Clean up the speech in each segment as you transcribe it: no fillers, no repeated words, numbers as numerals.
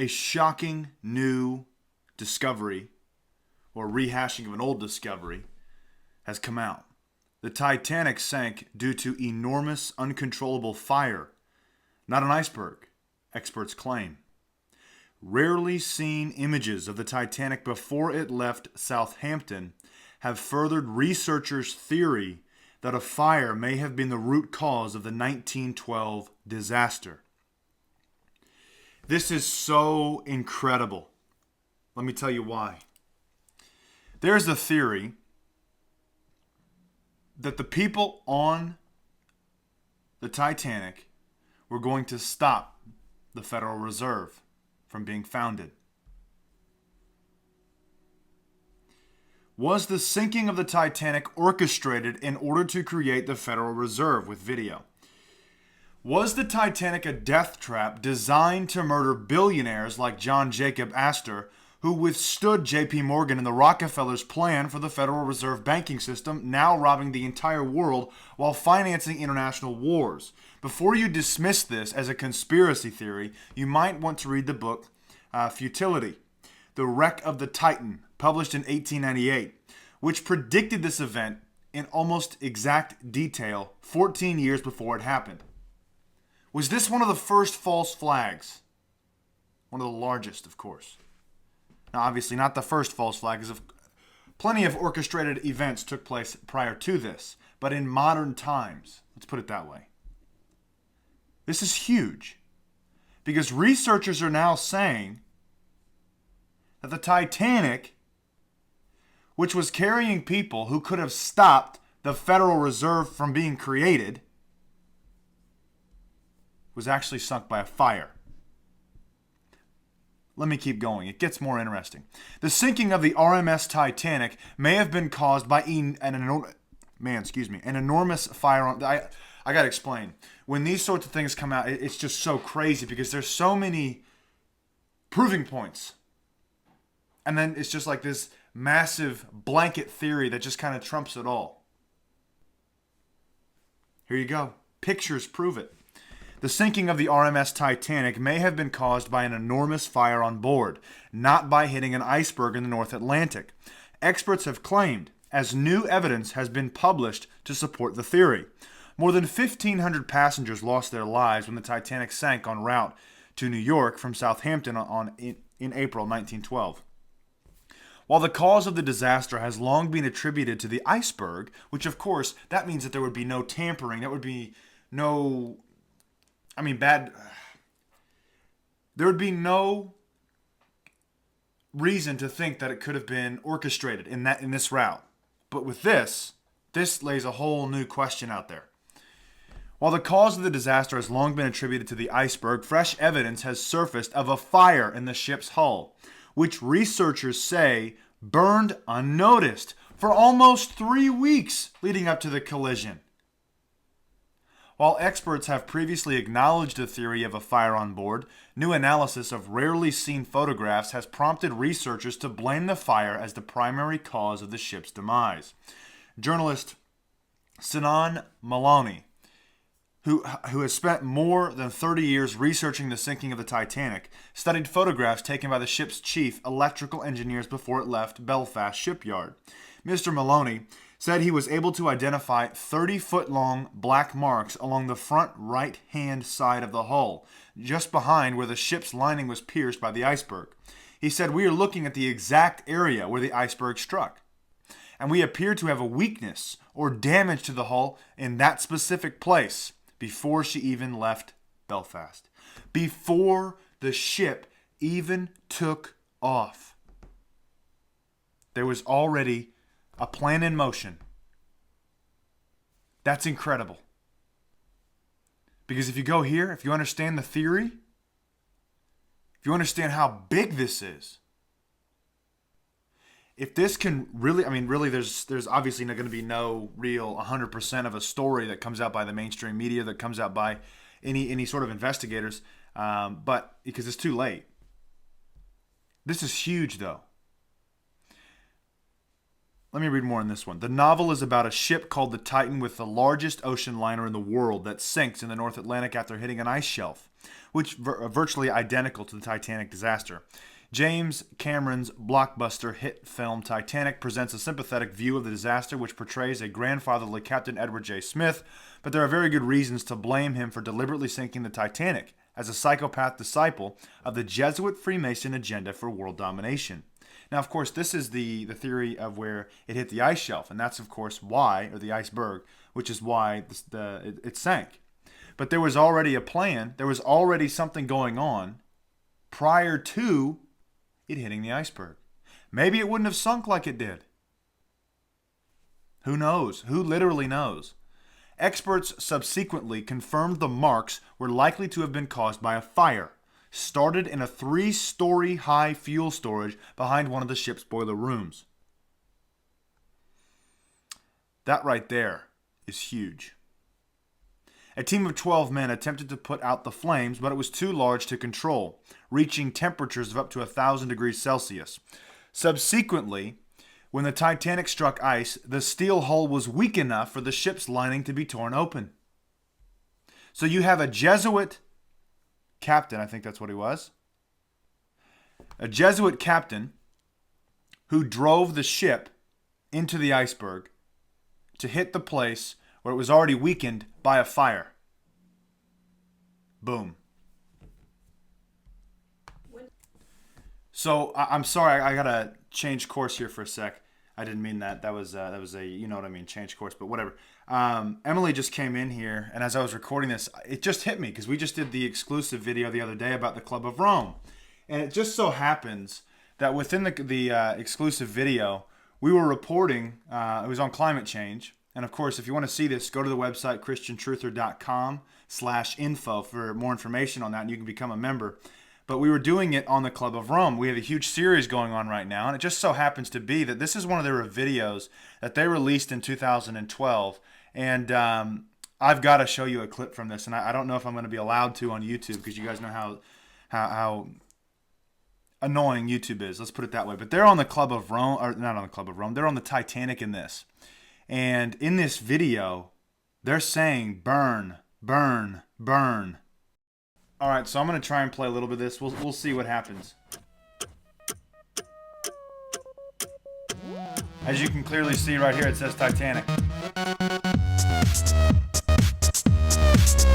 A shocking new discovery, or rehashing of an old discovery, has come out. The Titanic sank due to enormous, uncontrollable fire, not an iceberg, experts claim. Rarely seen images of the Titanic before it left Southampton have furthered researchers' theory that a fire may have been the root cause of the 1912 disaster. This is so incredible. Let me tell you why. There's a theory that the people on the Titanic were going to stop the Federal Reserve from being founded. Was the sinking of the Titanic orchestrated in order to create the Federal Reserve with video? Was the Titanic a death trap designed to murder billionaires like John Jacob Astor, who withstood J.P. Morgan and the Rockefellers' plan for the Federal Reserve banking system, now robbing the entire world while financing international wars? Before you dismiss this as a conspiracy theory, you might want to read the book Futility, The Wreck of the Titan, published in 1898, which predicted this event in almost exact detail 14 years before it happened. Was this one of the first false flags? One of the largest, of course. Now, obviously not the first false flag, because plenty of orchestrated events took place prior to this. But in modern times, let's put it that way, this is huge. Because researchers are now saying that the Titanic, which was carrying people who could have stopped the Federal Reserve from being created, was actually sunk by a fire. Let me keep going. It gets more interesting. The sinking of the RMS Titanic may have been caused by an enormous fire on... I got to explain. When these sorts of things come out, it's just so crazy because there's so many proving points. And then it's just like this massive blanket theory that just kind of trumps it all. Here you go. Pictures prove it. The sinking of the RMS Titanic may have been caused by an enormous fire on board, not by hitting an iceberg in the North Atlantic. Experts have claimed, as new evidence has been published to support the theory. More than 1,500 passengers lost their lives when the Titanic sank en route to New York from Southampton in April 1912. While the cause of the disaster has long been attributed to the iceberg, which of course, that means that there would be no tampering, there would be no reason to think that it could have been orchestrated in this route. But with this lays a whole new question out there. While the cause of the disaster has long been attributed to the iceberg, fresh evidence has surfaced of a fire in the ship's hull, which researchers say burned unnoticed for almost 3 weeks leading up to the collision. While experts have previously acknowledged the theory of a fire on board, new analysis of rarely seen photographs has prompted researchers to blame the fire as the primary cause of the ship's demise. Journalist Sinan Maloney, who has spent more than 30 years researching the sinking of the Titanic, studied photographs taken by the ship's chief electrical engineers before it left Belfast shipyard. Mr. Maloney said he was able to identify 30-foot-long black marks along the front right-hand side of the hull, just behind where the ship's lining was pierced by the iceberg. He said, "We are looking at the exact area where the iceberg struck, and we appear to have a weakness or damage to the hull in that specific place before she even left Belfast." Before the ship even took off, there was already a plan in motion. That's incredible. Because if you go here, if you understand the theory, if you understand how big this is, if this can really, there's obviously not going to be no real 100% of a story that comes out by the mainstream media, that comes out by any sort of investigators, but because it's too late. This is huge, though. Let me read more on this one. The novel is about a ship called the Titan with the largest ocean liner in the world that sinks in the North Atlantic after hitting an ice shelf, which virtually identical to the Titanic disaster. James Cameron's blockbuster hit film Titanic presents a sympathetic view of the disaster which portrays a grandfatherly Captain Edward J. Smith, but there are very good reasons to blame him for deliberately sinking the Titanic as a psychopath disciple of the Jesuit Freemason agenda for world domination. Now, of course, this is the theory of where it hit the ice shelf, and that's, of course, why, or the iceberg, which is why it sank. But there was already a plan. There was already something going on prior to it hitting the iceberg. Maybe it wouldn't have sunk like it did. Who knows? Who literally knows? Experts subsequently confirmed the marks were likely to have been caused by a fire started in a 3-story high fuel storage behind one of the ship's boiler rooms. That right there is huge. A team of 12 men attempted to put out the flames, but it was too large to control, reaching temperatures of up to 1,000 degrees Celsius. Subsequently, when the Titanic struck ice, the steel hull was weak enough for the ship's lining to be torn open. So you have a Jesuit captain, I think that's what he was. A Jesuit captain who drove the ship into the iceberg to hit the place where it was already weakened by a fire. Boom. So I'm sorry, I gotta change course here for a sec. I didn't mean that. That was a, you know what I mean, change course, but whatever. Emily just came in here, and as I was recording this, it just hit me because we just did the exclusive video the other day about the Club of Rome. And it just so happens that within the exclusive video, we were reporting, it was on climate change. And of course, if you want to see this, go to the website christiantruther.com/info for more information on that, and you can become a member. But we were doing it on the Club of Rome. We have a huge series going on right now, and it just so happens to be that this is one of their videos that they released in 2012. And I've got to show you a clip from this, and I don't know if I'm going to be allowed to on YouTube because you guys know how annoying YouTube is. Let's put it that way. But they're on the Club of Rome, or not on the Club of Rome. They're on the Titanic in this. And in this video, they're saying burn, burn, burn. All right, so I'm going to try and play a little bit of this. We'll see what happens. As you can clearly see right here, it says Titanic.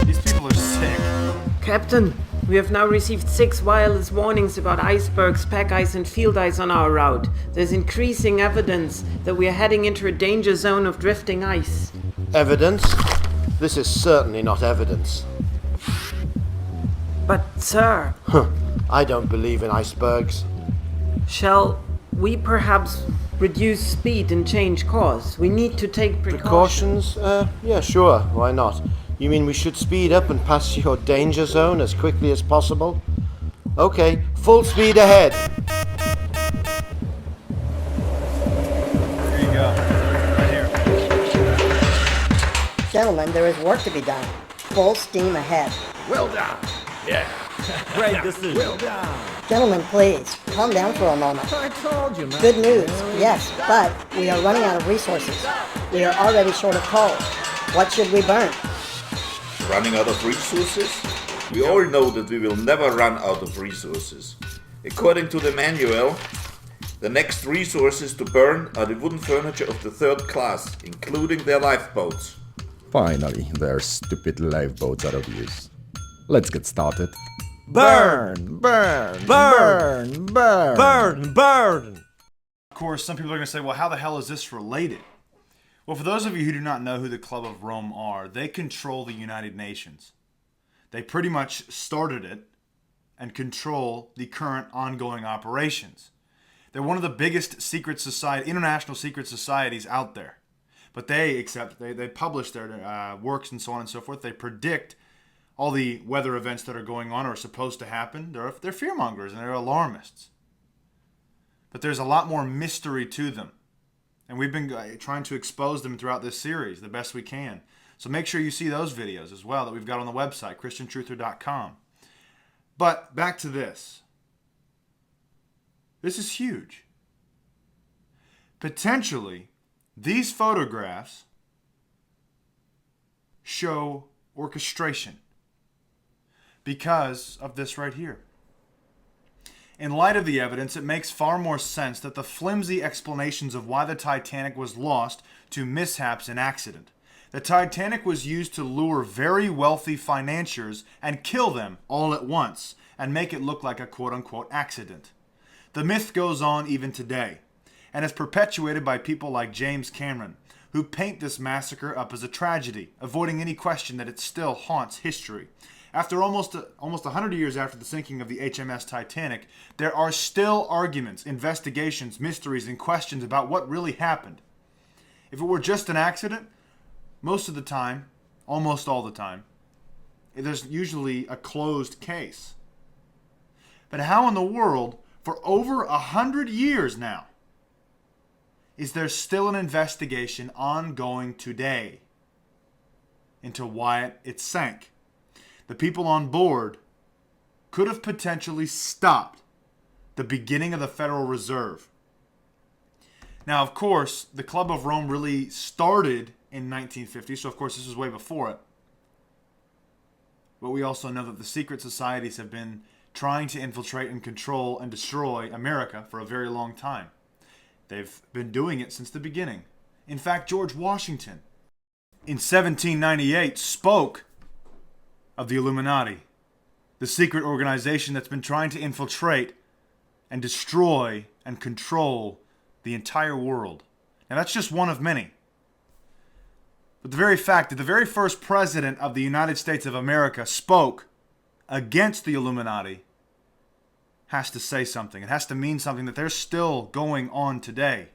These people are sick. Captain, we have now received 6 wireless warnings about icebergs, pack ice, and field ice on our route. There's increasing evidence that we are heading into a danger zone of drifting ice. Evidence? This is certainly not evidence. But, sir... I don't believe in icebergs. Shall we perhaps reduce speed and change course? We need to take precautions. Yeah, sure. Why not? You mean we should speed up and pass your danger zone as quickly as possible? Okay, full speed ahead. There you go. Right here. Gentlemen, there is work to be done. Full steam ahead. Well done. Yeah. Great decision. Well done. Gentlemen, please, calm down for a moment. I told you, man. Good news, yes, but we are running out of resources. We are already short of coal. What should we burn? Running out of resources? We all know that we will never run out of resources. According to the manual, the next resources to burn are the wooden furniture of the 3rd class, including their lifeboats. Finally, their stupid lifeboats are of use. Let's get started. Burn! Burn! Burn! Burn! Burn! Burn! Of course, some people are going to say, well, how the hell is this related? Well, for those of you who do not know who the Club of Rome are, they control the United Nations. They pretty much started it and control the current ongoing operations. They're one of the biggest international secret societies out there. But they publish their works and so on and so forth. They predict all the weather events that are going on or are supposed to happen. They're fearmongers and they're alarmists. But there's a lot more mystery to them. And we've been trying to expose them throughout this series the best we can. So make sure you see those videos as well that we've got on the website, christiantruther.com. But back to this. This is huge. Potentially, these photographs show orchestration because of this right here. In light of the evidence, it makes far more sense that the flimsy explanations of why the Titanic was lost to mishaps and accident. The Titanic was used to lure very wealthy financiers and kill them all at once and make it look like a quote-unquote accident. The myth goes on even today and is perpetuated by people like James Cameron, who paint this massacre up as a tragedy, avoiding any question that it still haunts history. After almost 100 years after the sinking of the HMS Titanic, there are still arguments, investigations, mysteries, and questions about what really happened. If it were just an accident, most of the time, almost all the time, there's usually a closed case. But how in the world, for over 100 years now, is there still an investigation ongoing today into why it sank? The people on board could have potentially stopped the beginning of the Federal Reserve. Now, of course, the Club of Rome really started in 1950, so of course this was way before it. But we also know that the secret societies have been trying to infiltrate and control and destroy America for a very long time. They've been doing it since the beginning. In fact, George Washington, in 1798, spoke of the Illuminati, the secret organization that's been trying to infiltrate and destroy and control the entire world. Now, that's just one of many. But the very fact that the very first president of the United States of America spoke against the Illuminati has to say something. It has to mean something that they're still going on today.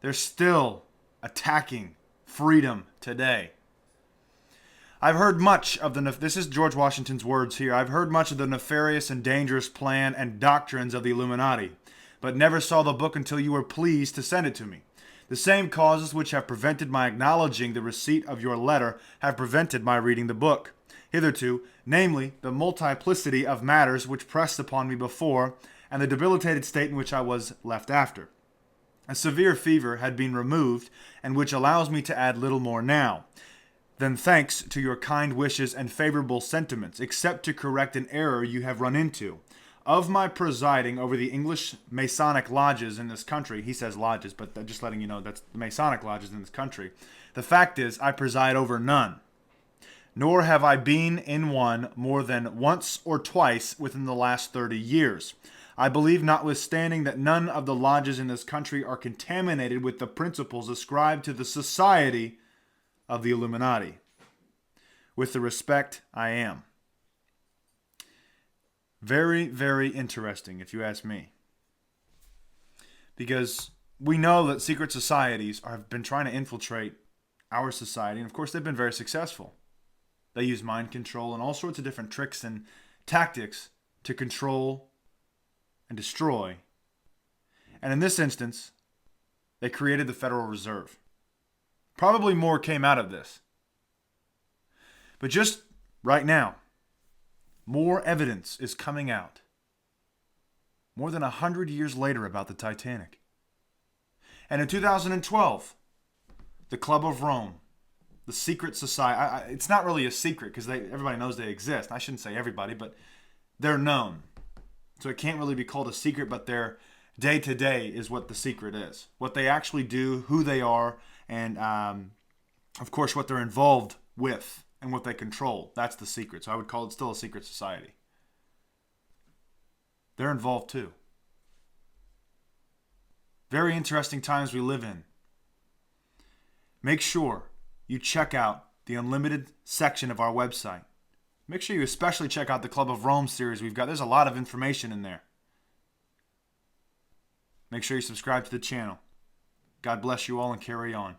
They're still attacking freedom today. I've heard much of this is George Washington's words here. I've heard much of the nefarious and dangerous plan and doctrines of the Illuminati, but never saw the book until you were pleased to send it to me. The same causes which have prevented my acknowledging the receipt of your letter have prevented my reading the book. Hitherto, namely, the multiplicity of matters which pressed upon me before, and the debilitated state in which I was left after. A severe fever had been removed, and which allows me to add little more now. Then thanks to your kind wishes and favorable sentiments, except to correct an error you have run into. Of my presiding over the English Masonic lodges in this country, he says lodges, but just letting you know that's the Masonic lodges in this country. The fact is, I preside over none. Nor have I been in one more than once or twice within the last 30 years. I believe, notwithstanding, that none of the lodges in this country are contaminated with the principles ascribed to the society of the Illuminati. With the respect I am. Very, very interesting, if you ask me. Because we know that secret societies have been trying to infiltrate our society, and of course they've been very successful. They use mind control and all sorts of different tricks and tactics to control and destroy. And in this instance, they created the Federal Reserve. Probably more came out of this. But just right now, more evidence is coming out. More than 100 years later about the Titanic. And in 2012, the Club of Rome, the secret society, it's not really a secret because everybody knows they exist. I shouldn't say everybody, but they're known. So it can't really be called a secret, but their day-to-day is what the secret is. What they actually do, who they are, and of course what they're involved with and what they control. That's the secret. So I would call it still a secret society. They're involved too. Very interesting times we live in. Make sure you check out the unlimited section of our website. Make sure you especially check out the Club of Rome series we've got. There's a lot of information in there. Make sure you subscribe to the channel. God bless you all and carry on.